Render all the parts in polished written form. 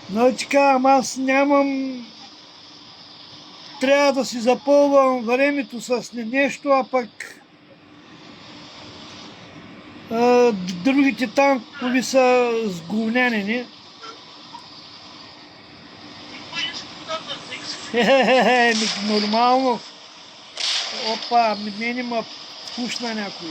Но така, аз нямам... Трябва да си запълвам времето с нещо, а пък другите танкови са сговнянени. Нормално. Опа, мене ма пушна някой.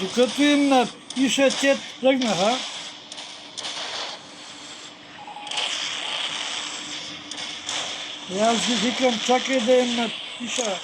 Докато им напиша, те тръгнаха. И аз ги викам, чакай да им напиша.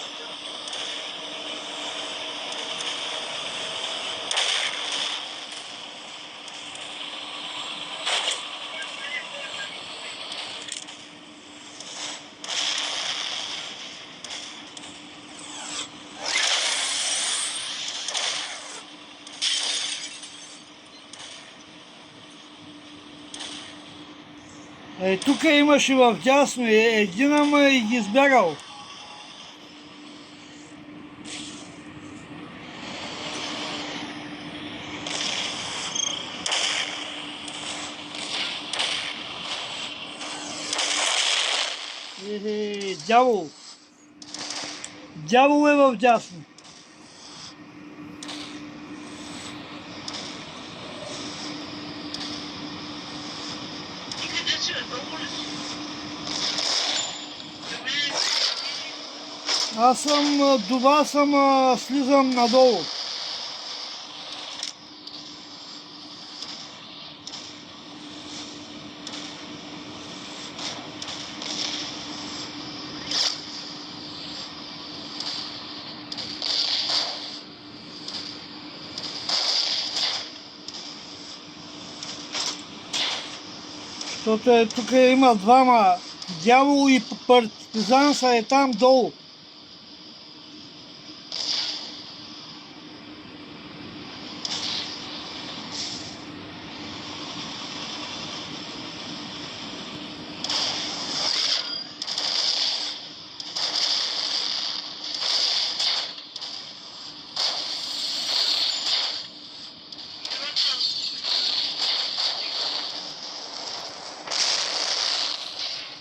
Тук имаше в дясно един, ама и ги избягал. Дявол. Дявол е в дясно. Аз съм до вас, слизам надолу. Защото тук има двама. Дявол и партизан са там долу.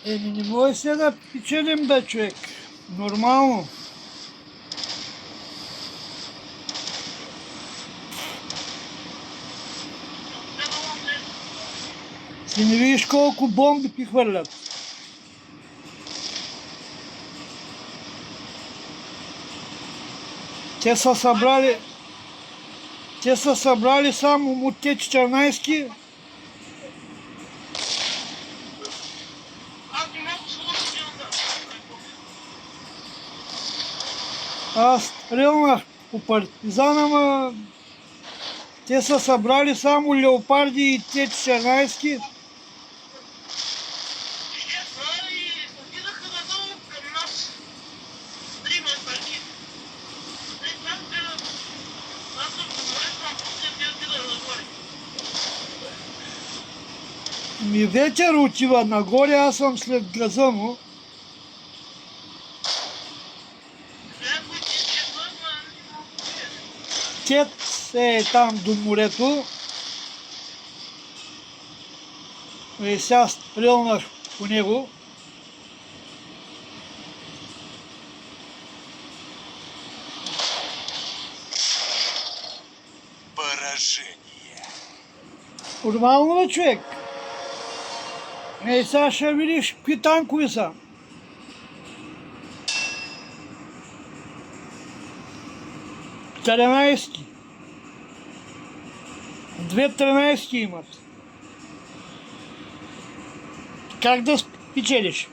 Не може се да печелим, бе, човек. Нормално. Ти не видиш колко бомби пи хвърлят. Те са събрали само от те 14. Аз стрелнах по партизана, ама те са събрали само леопарди и те 14. Ми вечер отива нагоре, аз съм след газа му. Тет е там до морето. И сега стрелнах по него. Поражение. Нормално, бе, човек. Сега ще видиш какви танкови са. 13. 2 13 имат. Как да спечелиш?